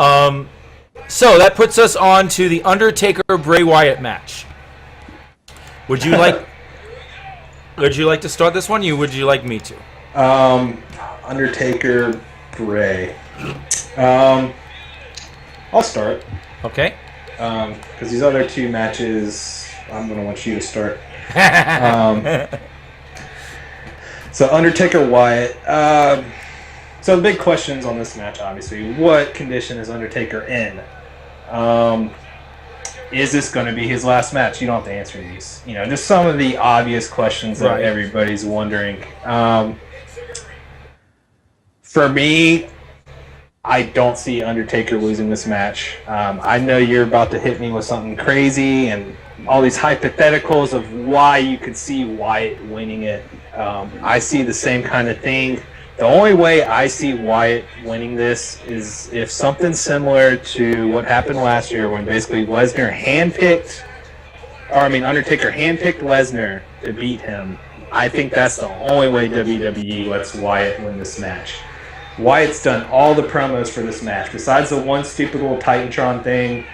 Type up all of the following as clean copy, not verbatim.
So that puts us on to the Undertaker Bray Wyatt match. Would you like? Would you like to start this one? Would you like me to? Undertaker Bray. I'll start. Okay. Because these other two matches, I'm going to want you to start. So Undertaker Wyatt. So the big questions on this match, obviously, what condition is Undertaker in? Is this going to be his last match? You don't have to answer these. You know, just some of the obvious questions that everybody's wondering. For me, I don't see Undertaker losing this match. I know you're about to hit me with something crazy and all these hypotheticals of why you could see Wyatt winning it. I see the same kind of thing. The only way I see Wyatt winning this is if something similar to what happened last year when basically Undertaker handpicked Lesnar to beat him. I think that's the only way WWE lets Wyatt win this match. Wyatt's done all the promos for this match. Besides the one stupid little Titantron thing,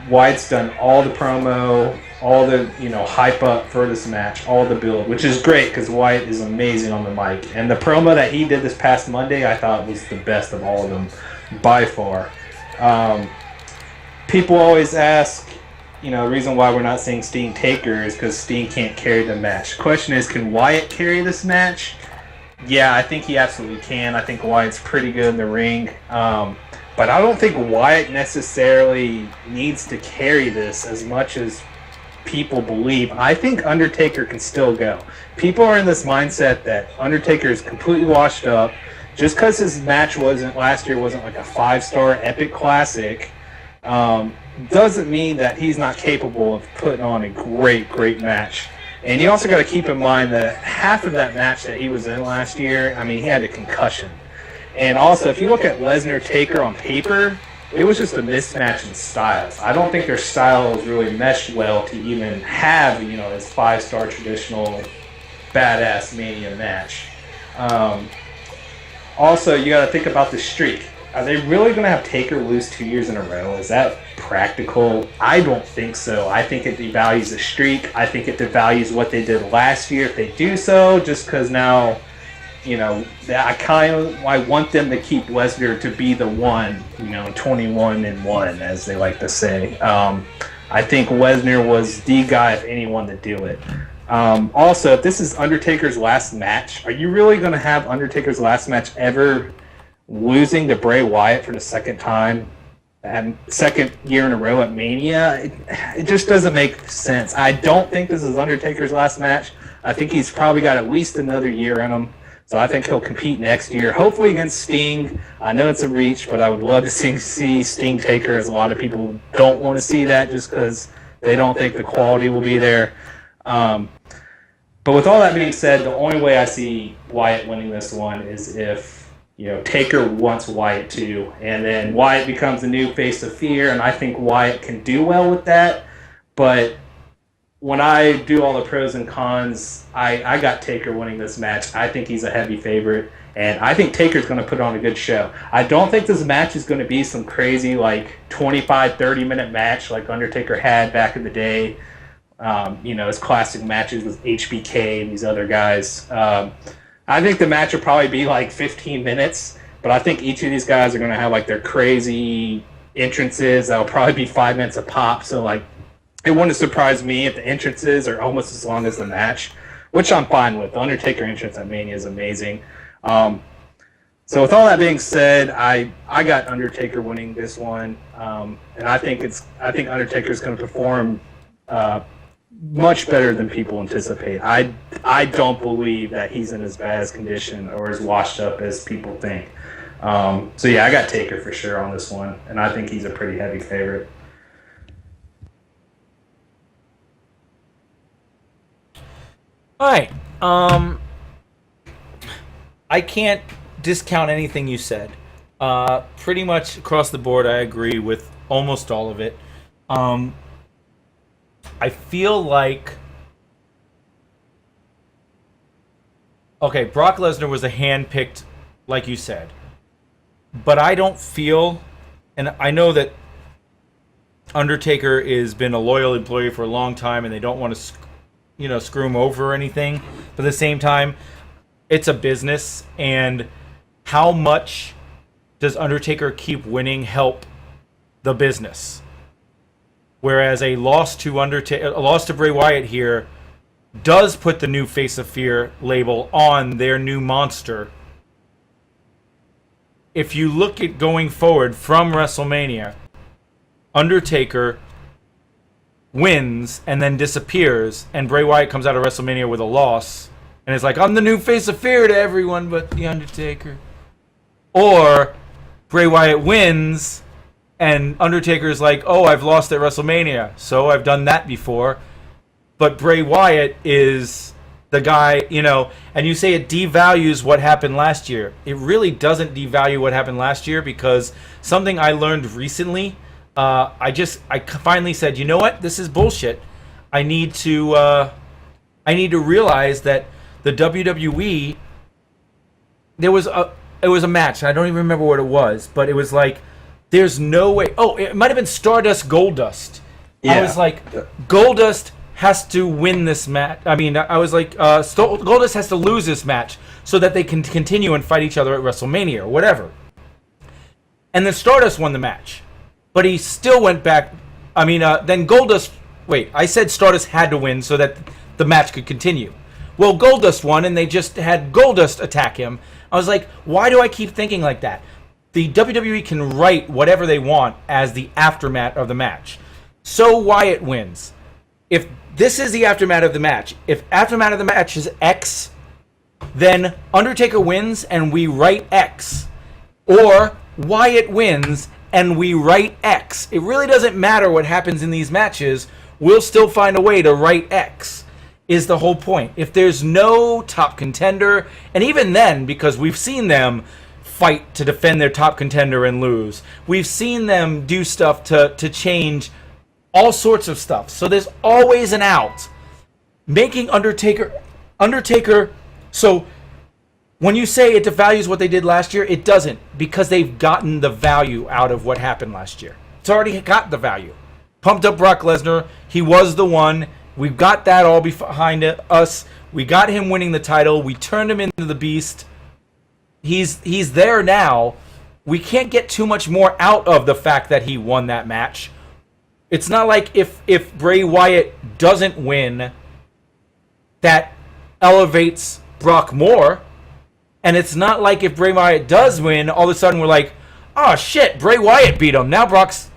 Wyatt's done all the promo, all the hype up for this match, all the build, which is great because Wyatt is amazing on the mic. And the promo that he did this past Monday, I thought was the best of all of them by far. People always ask, the reason why we're not seeing Sting Taker is because Sting can't carry the match. The question is, can Wyatt carry this match? Yeah, I think he absolutely can. I think Wyatt's pretty good in the ring. But I don't think Wyatt necessarily needs to carry this as much as people believe. I think Undertaker can still go. People are in this mindset that Undertaker is completely washed up. Just because his match last year wasn't like a 5-star epic classic, doesn't mean that he's not capable of putting on a great match. And you also got to keep in mind that half of that match that he was in last year, he had a concussion. And also, if you look at Lesnar-Taker on paper, it was just a mismatch in styles. I don't think their styles really meshed well to even have, this 5-star traditional badass Mania match. Also, you got to think about the streak. Are they really going to have Taker lose 2 years in a row? Is that practical? I don't think so. I think it devalues the streak. I think it devalues what they did last year if they do so, just because now, I want them to keep Lesnar to be the one, 21-1, as they like to say. I think Lesnar was the guy, if anyone, to do it. Also, if this is Undertaker's last match, are you really going to have Undertaker's last match ever losing to Bray Wyatt for the second time and second year in a row at Mania? It just doesn't make sense. I don't think this is Undertaker's last match. I think he's probably got at least another year in him. So I think he'll compete next year, hopefully against Sting. I know it's a reach, but I would love to see Sting Taker, as a lot of people don't want to see that just because they don't think the quality will be there. But with all that being said, the only way I see Wyatt winning this one is if Taker wants Wyatt to, and then Wyatt becomes the new face of fear, and I think Wyatt can do well with that. But when I do all the pros and cons, I got Taker winning this match. I think he's a heavy favorite, and I think Taker's going to put on a good show. I don't think this match is going to be some crazy 25-30-minute match like Undertaker had back in the day. His classic matches with HBK and these other guys. I think the match will probably be 15 minutes, but I think each of these guys are going to have their crazy entrances. That'll probably be 5 minutes a pop. So it wouldn't surprise me if the entrances are almost as long as the match, which I'm fine with. The Undertaker entrance at Mania is amazing. So with all that being said, I got Undertaker winning this one, and I think Undertaker's going to perform much better than people anticipate. I don't believe that he's in as bad as condition or as washed up as people think. So yeah, I got Taker for sure on this one, and I think he's a pretty heavy favorite. All right. I can't discount anything you said. Pretty much across the board, I agree with almost all of it. I feel like... Okay, Brock Lesnar was a hand-picked, like you said. But I don't feel and I know that Undertaker has been a loyal employee for a long time, and they don't want to, screw him over or anything. But at the same time, it's a business, and how much does Undertaker keep winning help the business? Whereas a loss to Bray Wyatt here does put the new Face of Fear label on their new monster. If you look at going forward from WrestleMania, Undertaker wins and then disappears, and Bray Wyatt comes out of WrestleMania with a loss, and it's like, I'm the new Face of Fear to everyone but the Undertaker. Or Bray Wyatt wins, and Undertaker's like, oh, I've lost at WrestleMania, so I've done that before. But Bray Wyatt is the guy, and you say it devalues what happened last year. It really doesn't devalue what happened last year, because something I learned recently, I finally said, you know what? This is bullshit. I need to realize that the WWE, it was a match. I don't even remember what it was, but it was like, there's no way. Oh, it might have been Stardust Goldust. Yeah. I was like, Goldust has to win this match. I mean, I was like, Goldust has to lose this match so that they can continue and fight each other at WrestleMania or whatever. And then Stardust won the match, but he still went back. I mean, then Goldust. Wait, I said Stardust had to win so that the match could continue. Well, Goldust won, and they just had Goldust attack him. I was like, why do I keep thinking like that? The WWE can write whatever they want as the aftermath of the match. So Wyatt wins. If this is the aftermath of the match, if aftermath of the match is X, then Undertaker wins and we write X. Or Wyatt wins and we write X. It really doesn't matter what happens in these matches. We'll still find a way to write X, is the whole point. If there's no top contender, and even then, because we've seen them fight to defend their top contender and lose. We've seen them do stuff to change all sorts of stuff. So there's always an out. Making Undertaker, so when you say it devalues what they did last year, it doesn't, because they've gotten the value out of what happened last year. It's already got the value. Pumped up Brock Lesnar. He was the one. We've got that all behind us. We got him winning the title. We turned him into the Beast. He's there now. We can't get too much more out of the fact that he won that match. It's not like if Bray Wyatt doesn't win, that elevates Brock more. And it's not like if Bray Wyatt does win, all of a sudden we're like, oh shit, Bray Wyatt beat him. Now Brock's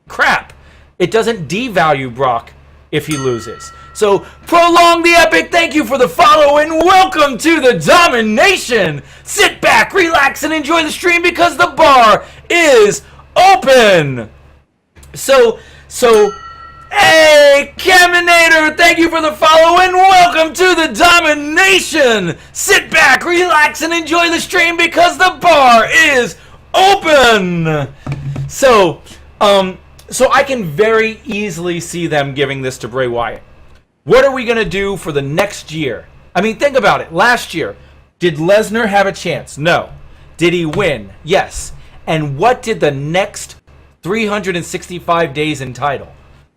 crap. It doesn't devalue Brock if he loses. So, prolong the epic. Thank you for the follow and welcome to the Domination. Sit back, relax, and enjoy the stream because the bar is open. So, hey, Caminator, thank you for the follow and welcome to the Domination. Sit back, relax, and enjoy the stream because the bar is open. So I can very easily see them giving this to Bray Wyatt. What are we going to do for the next year? I mean, think about it. Last year, did Lesnar have a chance? No. Did he win? Yes. And what did the next 365 days entitle?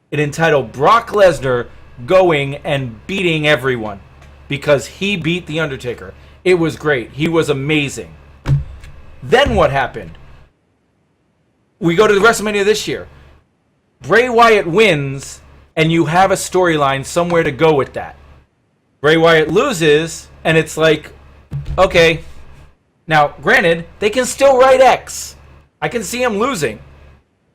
It entitled Brock Lesnar going and beating everyone because he beat The Undertaker. It was great. He was amazing. Then what happened? We go to the WrestleMania this year. Bray Wyatt wins, and you have a storyline somewhere to go with that. Bray Wyatt loses, and it's like, okay. Now, granted, they can still write X. I can see him losing.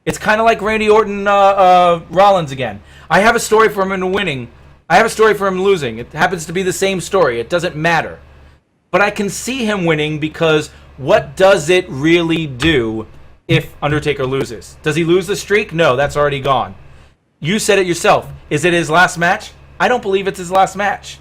It's kind of like Randy Orton Rollins again. I have a story for him winning. I have a story for him losing. It happens to be the same story. It doesn't matter. But I can see him winning because what does it really do if Undertaker loses? Does he lose the streak? No, that's already gone. You said it yourself. Is it his last match? I don't believe it's his last match.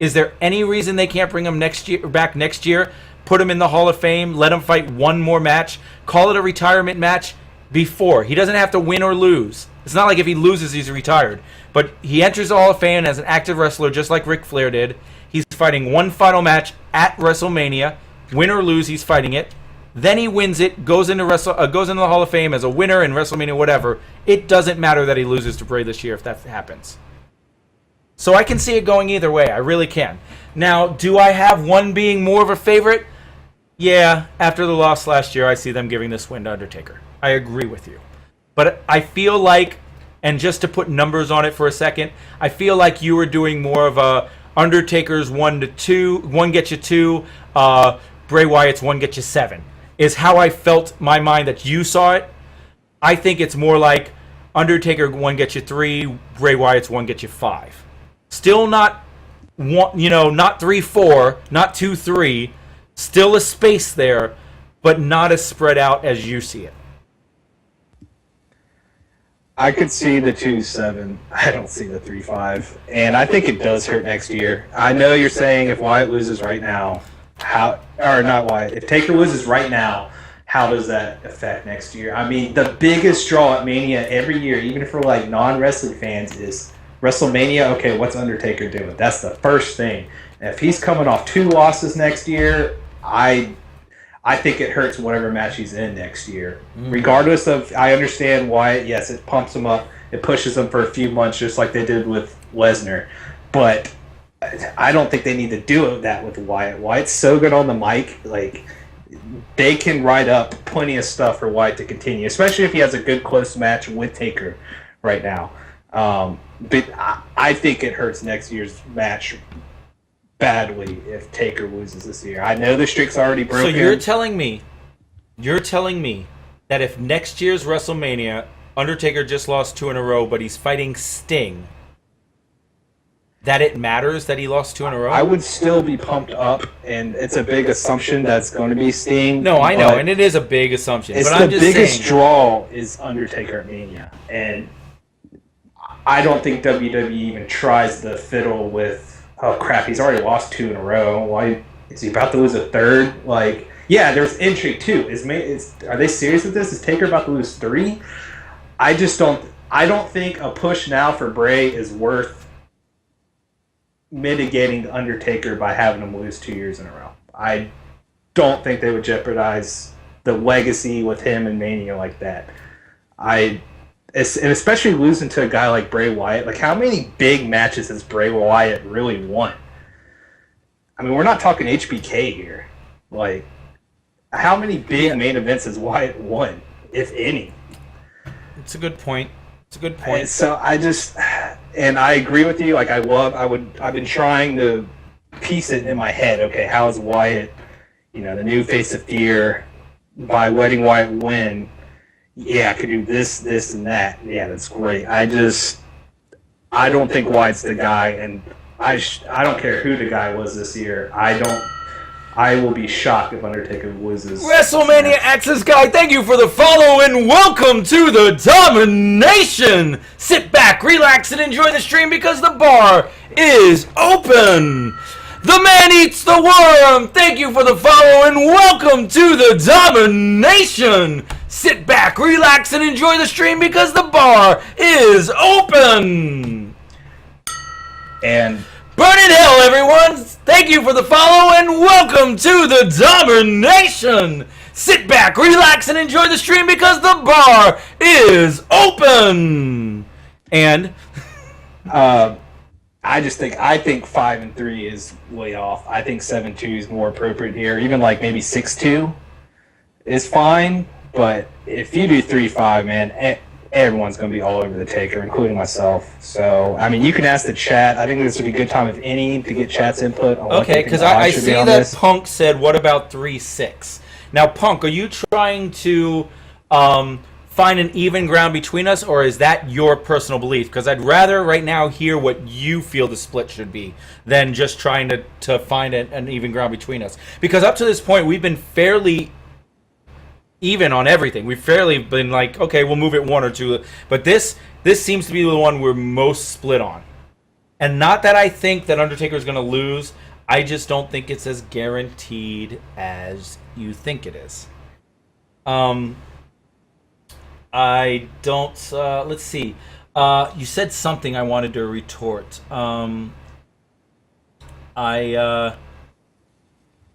Is there any reason they can't bring him back next year, put him in the Hall of Fame, let him fight one more match, call it a retirement match before? He doesn't have to win or lose. It's not like if he loses, he's retired. But he enters the Hall of Fame as an active wrestler, just like Ric Flair did. He's fighting one final match at WrestleMania. Win or lose, he's fighting it. then he wins it, goes into the Hall of Fame as a winner in WrestleMania, whatever. It doesn't matter that he loses to Bray this year if that happens. So I can see it going either way. I really can. Now, do I have one being more of a favorite? Yeah, after the loss last year, I see them giving this win to Undertaker. I agree with you. But I feel like, and just to put numbers on it for a second, I feel like you were doing more of a Undertaker's 1-2, 1 gets you 2, Bray Wyatt's 1 gets you 7, is how I felt my mind that you saw it. I think it's more like Undertaker 1 gets you 3, Bray Wyatt's 1 gets you 5. Still not one, not 3-4, not 2-3. Still a space there, but not as spread out as you see it. I could see the 2-7. I don't see the 3-5, and I think it does hurt next year. I know you're saying if Wyatt loses right now, if Taker loses right now, how does that affect next year? I mean, the biggest draw at Mania every year, even for like non-wrestling fans, is WrestleMania. Okay, what's Undertaker doing? That's the first thing. And if he's coming off 2 losses next year, I think it hurts whatever match he's in next year. Regardless of, I understand why, yes, it pumps him up. It pushes him for a few months just like they did with Lesnar. But I don't think they need to do that with Wyatt. Wyatt's so good on the mic. Like, they can write up plenty of stuff for Wyatt to continue, especially if he has a good close match with Taker right now. But I think it hurts next year's match badly if Taker loses this year. I know the streak's already broken. So you're telling me that if next year's WrestleMania, Undertaker just lost 2 in a row, but he's fighting Sting, that it matters that he lost 2 in a row? I would still be pumped up, and it's a big assumption that's going to be Sting. No, I know, and it is a big assumption. It's but the I'm just biggest saying, draw is Undertaker at Mania, and I don't think WWE even tries to fiddle with, oh crap, he's already lost 2 in a row. Why is he about to lose a third? Like, yeah, there's intrigue too. Are they serious with this? Is Taker about to lose 3? I don't think a push now for Bray is worth mitigating the Undertaker by having him lose 2 years in a row. I don't think they would jeopardize the legacy with him in Mania like that. And especially losing to a guy like Bray Wyatt. Like, how many big matches has Bray Wyatt really won? I mean, we're not talking HBK here. Like, how many big main events has Wyatt won, if any? It's a good point. And so and I agree with you. Like, I've been trying to piece it in my head. Okay, how is Wyatt, the new face of fear, by letting Wyatt win? Yeah, I could do this, and that. Yeah, that's great. I don't think Wyatt's the guy, and I don't care who the guy was this year. I will be shocked if Undertaker loses. WrestleMania Access Guy, thank you for the follow and welcome to the Domination. Sit back, relax, and enjoy the stream because the bar is open. The man eats the worm. Thank you for the follow and welcome to the Domination. Sit back, relax, and enjoy the stream because the bar is open. And burn in hell, everyone. Thank you for the follow and welcome to the Domination. Sit back, relax, and enjoy the stream because the bar is open. And I think 5-3 is way off. I think 7-2 is more appropriate here. Even like maybe 6-2 is fine. But if you do 3-5, man, everyone's going to be all over the Taker, including myself. So, I mean, you can ask the chat. I think this would be a good time, if any, to get chat's input on what okay, because I see that this. Punk said, what about 3-6? Now, Punk, are you trying to find an even ground between us, or is that your personal belief? Because I'd rather right now hear what you feel the split should be than just trying to find an even ground between us. Because up to this point, we've been fairly even on everything. We've fairly been like, okay, we'll move it 1 or 2. But this seems to be the one we're most split on. And not that I think that Undertaker's going to lose. I just don't think it's as guaranteed as you think it is. I don't... let's see. You said something I wanted to retort.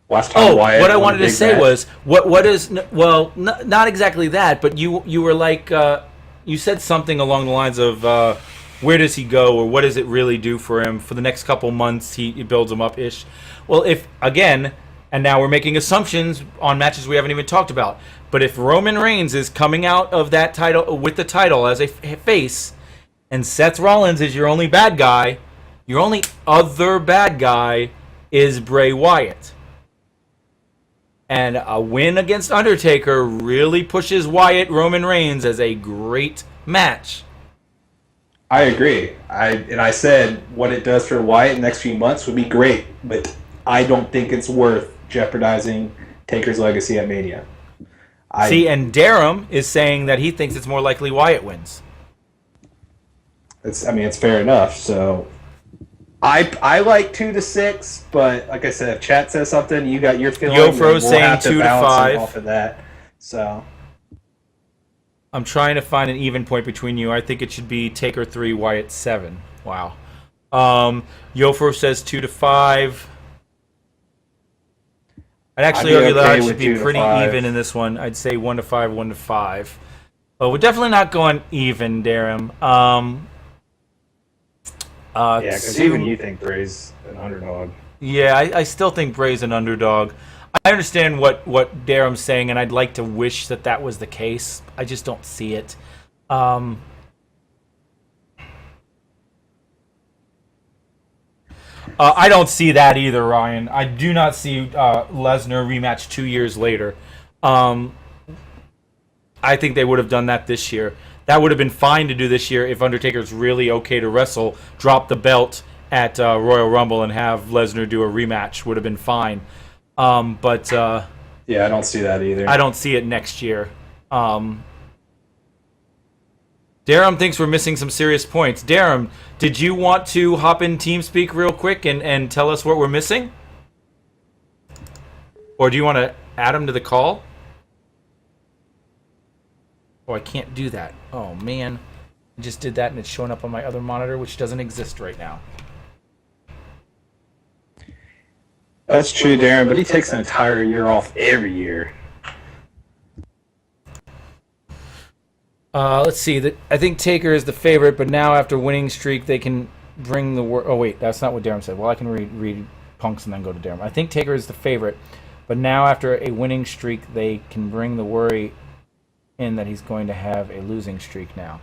Last time Wyatt what I won a wanted to big say match. was what is not exactly that, but you were like you said something along the lines of where does he go, or what does it really do for him for the next couple months? He builds him up ish. Well, if again, and now we're making assumptions on matches we haven't even talked about. But if Roman Reigns is coming out of that title with the title as a face, and Seth Rollins is your only bad guy, your only other bad guy is Bray Wyatt. And a win against Undertaker really pushes Wyatt Roman Reigns as a great match. I agree. I said what it does for Wyatt in the next few months would be great, but I don't think it's worth jeopardizing Taker's legacy at Mania. See, and Darum is saying that he thinks it's more likely Wyatt wins. It's fair enough. So I like 2 to 6, but like I said, if chat says something, you got your feeling. Yofro's saying have 2 to balance 5 off of that. So I'm trying to find an even point between you. I think it should be Taker 3, Wyatt 7. Wow. Yofro says 2 to 5. I'd actually argue that it should be pretty even in this one. I'd say 1 to 5, 1 to 5. But we're definitely not going even, Darum. Because even you think Bray's an underdog. Yeah, I still think Bray's an underdog. I understand what Darum's saying, and I'd like to wish that was the case. I just don't see it. I don't see that either, Ryan. I do not see Lesnar rematch 2 years later. I think they would have done that this year. That would have been fine to do this year if Undertaker's really okay to wrestle, drop the belt at Royal Rumble and have Lesnar do a rematch. Would have been fine. But I don't see that either. I don't see it next year. Darum thinks we're missing some serious points. Darum, did you want to hop in TeamSpeak real quick and tell us what we're missing? Or do you want to add him to the call? Oh, I can't do that. Oh, man. I just did that and it's showing up on my other monitor, which doesn't exist right now. That's true, Darren, but he takes an entire year off every year. Let's see. I think Taker is the favorite, but now after winning streak, they can bring the word. Oh, wait, that's not what Darum said. Well, I can read Punks and then go to Darum. I think Taker is the favorite, but now after a winning streak, they can bring the worry in that he's going to have a losing streak now.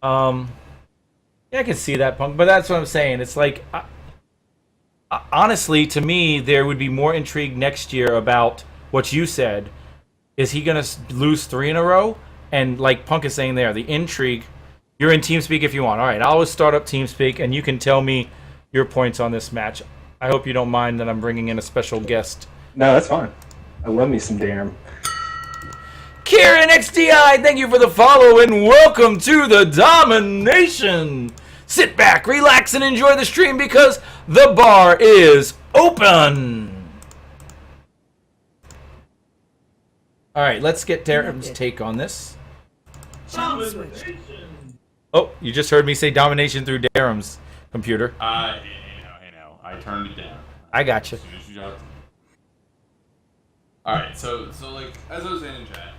Yeah, I can see that, Punk, but that's what I'm saying. It's like, honestly, to me, there would be more intrigue next year about what you said. Is he going to lose 3 in a row? And like Punk is saying there, the intrigue, you're in TeamSpeak if you want. All right, I'll always start up TeamSpeak, and you can tell me your points on this match. I hope you don't mind that I'm bringing in a special guest. No, that's fine. I love me some Darren. Kieran XDI, thank you for the follow, and welcome to the Domination. Sit back, relax, and enjoy the stream because the bar is open. All right, let's get Darren's take on this. Oh, you just heard me say domination through Darum's computer. Hey now. I turned it down. I gotcha. As soon as you dropped it. Alright, so like, as I was saying in chat,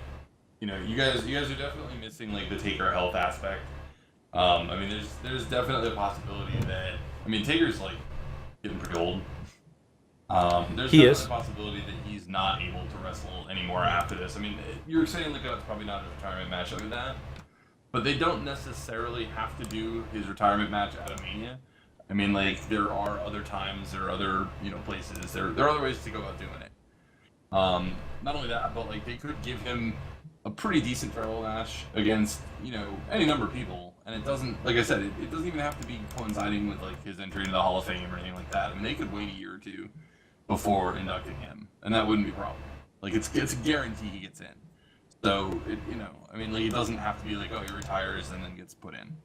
you guys are definitely missing, like, the Taker health aspect. I mean, there's definitely a possibility that, Taker's, like, getting pretty old. There's definitely a possibility that he's not able to wrestle anymore after this. I mean, you're saying, like, it's probably not a retirement match like that, but they don't necessarily have to do his retirement match at a Mania. I mean, like, there are other times, there are other, places, there are other ways to go about doing it. Not only that, but, like, they could give him a pretty decent farewell match against, any number of people, and it doesn't, like I said, it doesn't even have to be coinciding with, like, his entry into the Hall of Fame or anything like that. I mean, they could wait a year or two before inducting him, and that wouldn't be a problem. Like, it's a guarantee he gets in. So, it doesn't have to be like, oh, he retires and then gets put in.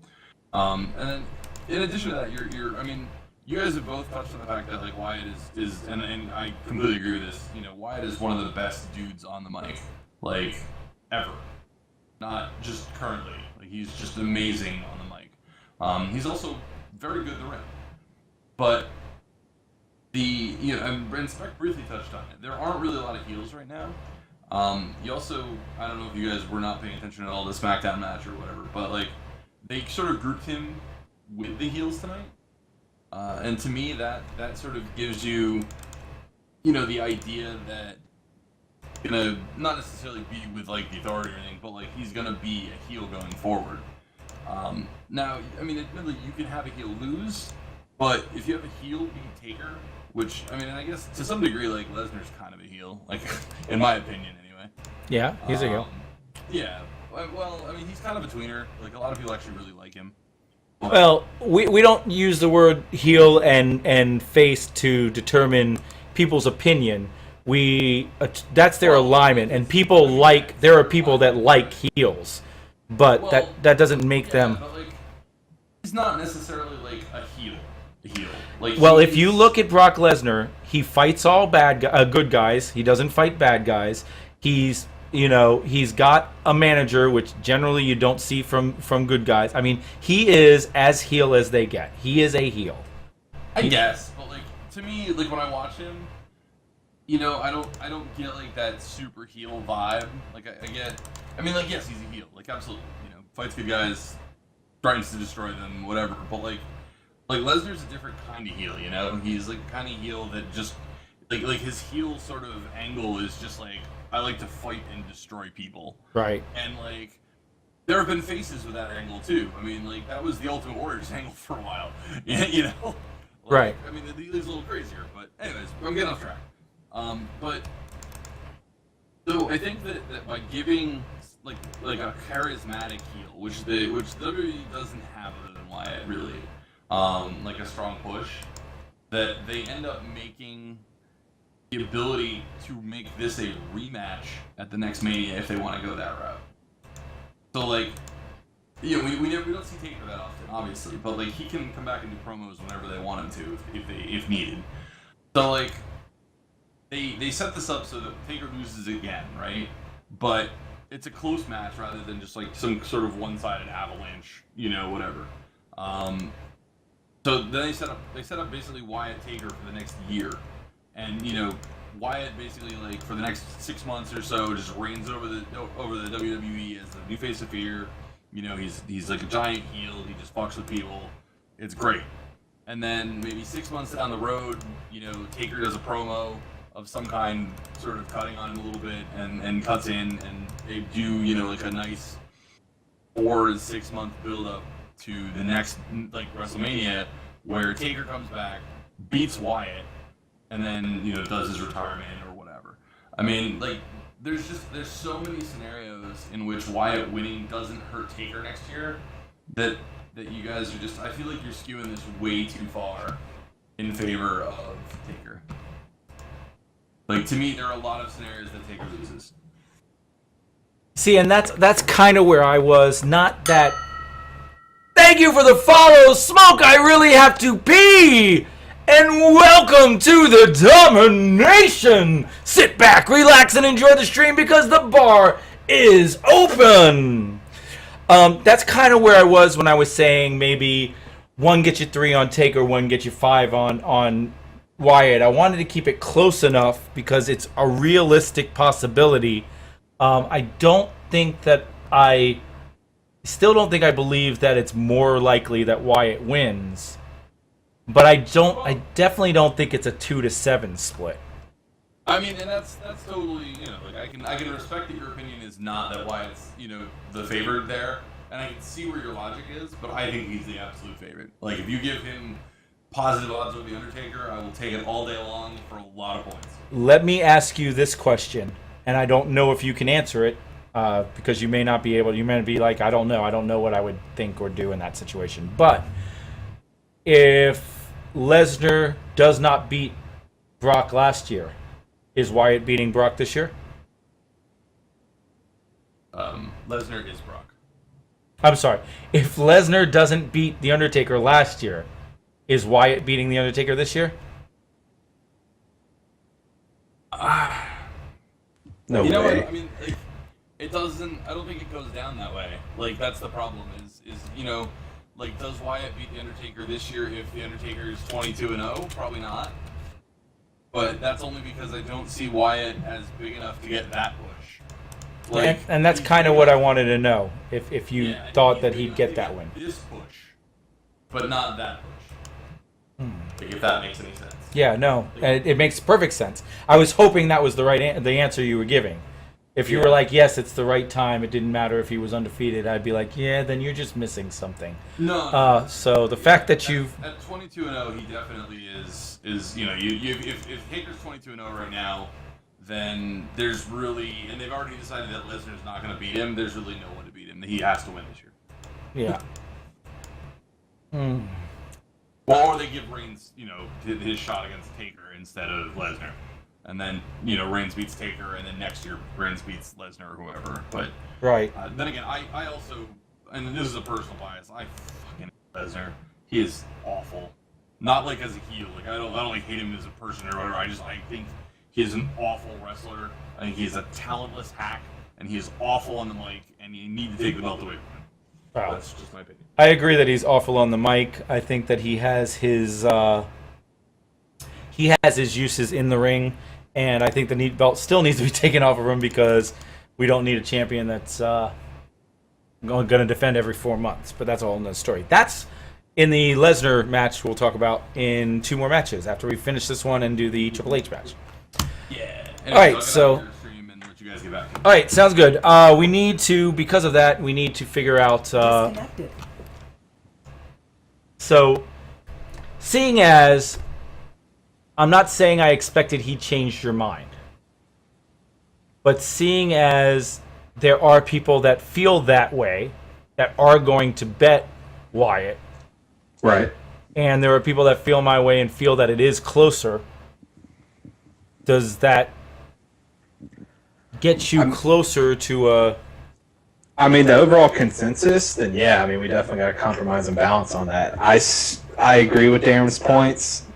And then, in addition to that, you guys have both touched on the fact that, like, Wyatt is and I completely agree with this, Wyatt is one of the best dudes on the mic, like, ever. Not just currently. Like, he's just amazing on the mic. He's also very good in the ring. But and Spec briefly touched on it. There aren't really a lot of heels right now. You also, I don't know if you guys were not paying attention at all to the SmackDown match or whatever, but like they sort of grouped him with the heels tonight, and to me that sort of gives you, the idea that gonna not necessarily be with like the Authority or anything, but like he's gonna be a heel going forward. Now, I mean, admittedly, you can have a heel lose, but if you have a heel beat Taker, which, I mean, I guess to some degree, like, Lesnar's kind of a heel, like, in my opinion, anyway. Yeah, he's a heel. Yeah. Well, I mean, he's kind of a tweener. Like, a lot of people actually really like him. Well, we don't use the word heel and face to determine people's opinion. That's their alignment, and there are people that like heels, but that doesn't make them. But, like, he's not necessarily like a heel. Like, well, if you look at Brock Lesnar, he fights all good guys. He doesn't fight bad guys. He's got a manager, which generally you don't see from good guys. I mean, he is as heel as they get. He is a heel. I guess, but like to me, like when I watch him, I don't get like that super heel vibe. Like I mean, like, yes, he's a heel, like absolutely. Fights good guys, tries to destroy them, whatever. But like Lesnar's a different kind of heel, He's like kind of heel that just like his heel sort of angle is just like, I like to fight and destroy people. Right. And like there have been faces with that angle too. I mean, like that was the Ultimate Warrior's angle for a while. Like, right. I mean, he's a little crazier, but anyways, I'm getting off track. But so I think that by giving like a charismatic heel, which WWE doesn't have other than Wyatt really, like a strong push, that they end up making the ability to make this a rematch at the next Mania if they want to go that route. So like, we don't see Taker that often, obviously, but like he can come back and do promos whenever they want him to, if needed. So like, they set this up so that Taker loses again, right? But it's a close match rather than just like some sort of one-sided avalanche, whatever. So then they set up basically Wyatt Taker for the next year. And Wyatt basically like for the next 6 months or so just reigns over the WWE as the new face of fear. He's like a giant heel. He just fucks with people. It's great. And then maybe 6 months down the road, Taker does a promo of some kind, sort of cutting on him a little bit, and cuts in, and they do like a nice 4 to 6 month build up to the next like WrestleMania where Taker comes back, beats Wyatt, and then does his retirement or whatever. I mean, like there's so many scenarios in which Wyatt winning doesn't hurt Taker next year that you guys are just, I feel like you're skewing this way too far in favor of Taker. Like to me, there are a lot of scenarios that Taker loses. See, and that's kind of where I was. Not that. Thank you for the follow, Smoke. I really have to pee. And welcome to the Domination! Sit back, relax, and enjoy the stream because the bar is open! That's kind of where I was when I was saying maybe 1 get you 3 on Taker, 1 get you 5 on Wyatt. I wanted to keep it close enough because it's a realistic possibility. I still don't think I believe that it's more likely that Wyatt wins. But I definitely don't think it's a 2-7 split. I mean, and that's totally, like I can respect that your opinion is not that Wyatt's, the favorite there, and I can see where your logic is, but I think he's the absolute favorite. Like if you give him positive odds with the Undertaker, I will take it all day long for a lot of points. Let me ask you this question, and I don't know if you can answer it, because you may not be able. You may be like, I don't know what I would think or do in that situation. But if Lesnar does not beat Brock last year, is Wyatt beating Brock this year? Lesnar is Brock. I'm sorry. If Lesnar doesn't beat The Undertaker last year, is Wyatt beating The Undertaker this year? No way. What? I mean, like, it doesn't. I don't think it goes down that way. Like that's the problem. Is like, does Wyatt beat The Undertaker this year if The Undertaker is 22-0? Probably not. But that's only because I don't see Wyatt as big enough to get that push. Like, and that's kind of what I wanted to know. If you thought that he'd get that win. This push, but not that push. Like, if that makes any sense. Yeah, no, it makes perfect sense. I was hoping that was the right the answer you were giving. If you were like, yes, it's the right time, it didn't matter if he was undefeated, I'd be like, yeah, then you're just missing something. No. So the fact that you've at 22-0, he definitely is you know if Taker's 22-0 right now, then there's really, and they've already decided that Lesnar's not going to beat him. There's really no one to beat him. He has to win this year. Yeah. Or they give Reigns, his shot against Taker instead of Lesnar. And then, Reigns beats Taker, and then next year Reigns beats Lesnar or whoever. But right. Then again, I also, and this is a personal bias, I fucking hate Lesnar. He is awful. Not like as a heel. Like I don't like hate him as a person or whatever. I think he is an awful wrestler. I think he's a talentless hack, and he is awful on the mic, and you need to take the belt away from him. Wow. That's just my opinion. I agree that he's awful on the mic. I think that he has his uses in the ring. And I think the belt still needs to be taken off of him because we don't need a champion that's going to defend every 4 months. But that's all in the story. That's in the Lesnar match we'll talk about in 2 more matches after we finish this one and do the Triple H match. Yeah. Anyway, all right, so... You guys get back to. All right, sounds good. We need to, because of that, we need to figure out... Disconnected. So, seeing as... I'm not saying I expected he changed your mind. But seeing as there are people that feel that way, that are going to bet Wyatt. Right. And there are people that feel my way and feel that it is closer. Does that get you closer to a... I mean, the overall consensus, then yeah, we definitely got to compromise and balance on that. I agree with Darren's points.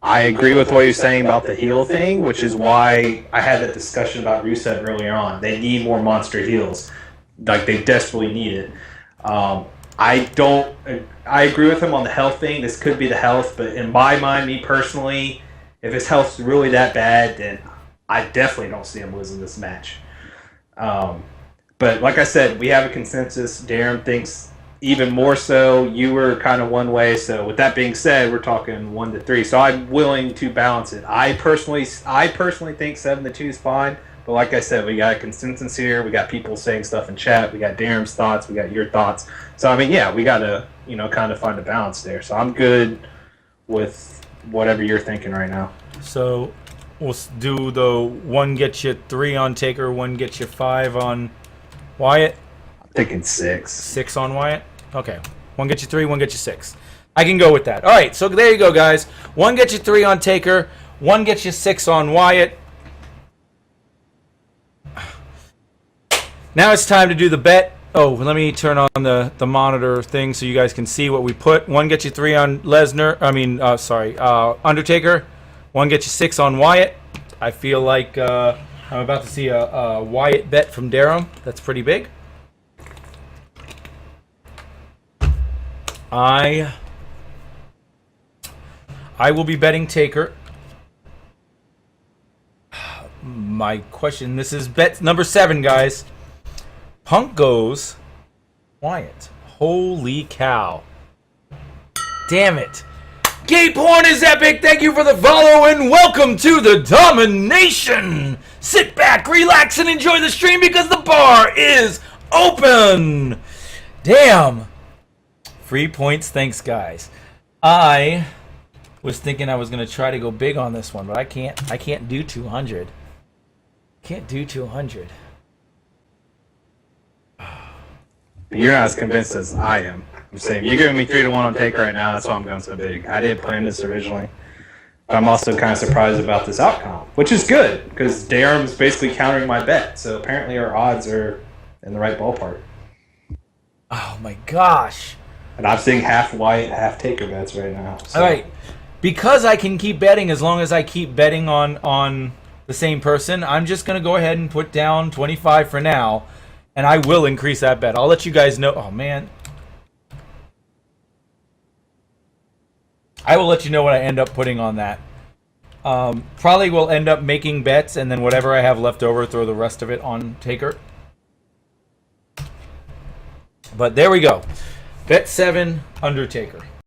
I agree with what you're saying about the heel thing, which is why I had that discussion about Rusev earlier on. They need more monster heels. Like, they desperately need it. I agree with him on the health thing. This could be the health, but in my mind, me personally, if his health's really that bad, then I definitely don't see him losing this match. But like I said, we have a consensus. Darren thinks even more so. You were kind of one way. So with that being said, we're talking 1-3. So I'm willing to balance it. I personally think 7-2 is fine. But like I said, we got a consensus here. We got people saying stuff in chat. We got Darren's thoughts. We got your thoughts. So yeah, we got to kind of find a balance there. So I'm good with whatever you're thinking right now. So we'll do the 1 gets you 3 on Taker, 1 gets you 5 on Wyatt. I'm thinking 6. 6 on Wyatt? Okay. 1 gets you 3, 1 gets you 6. I can go with that. All right, so there you go, guys. 1 gets you 3 on Taker, 1 gets you 6 on Wyatt. Now it's time to do the bet. Oh, let me turn on the monitor thing so you guys can see what we put. 1 gets you 3 on Undertaker. 1 gets you 6 on Wyatt. I feel like I'm about to see a Wyatt bet from Darren. That's pretty big. I will be betting Taker. My question, this is bet number 7, guys. Punk goes Wyatt. Holy cow. Damn it. Gay porn is epic. Thank you for the follow and welcome to the domination. Sit back, relax, and enjoy the stream because the bar is open. Damn. Free points. Thanks, guys. I was thinking I was going to try to go big on this one, but I can't do 200. Can't do 200. You're not as convinced as I am. I'm saying you're giving me 3-1 on Taker right now. That's why I'm going so big. I didn't plan this originally, but I'm also kind of surprised about this outcome, which is good because Darren's basically countering my bet. So apparently our odds are in the right ballpark. Oh my gosh! And I'm seeing half Wyatt, half Taker bets right now. So. All right, because I can keep betting as long as I keep betting on the same person. I'm just gonna go ahead and put down 25 for now. And I will increase that bet. I'll let you guys know. Oh, man. I will let you know what I end up putting on that. Probably will end up making bets, and then whatever I have left over, throw the rest of it on Taker. But there we go. Bet 7, Undertaker.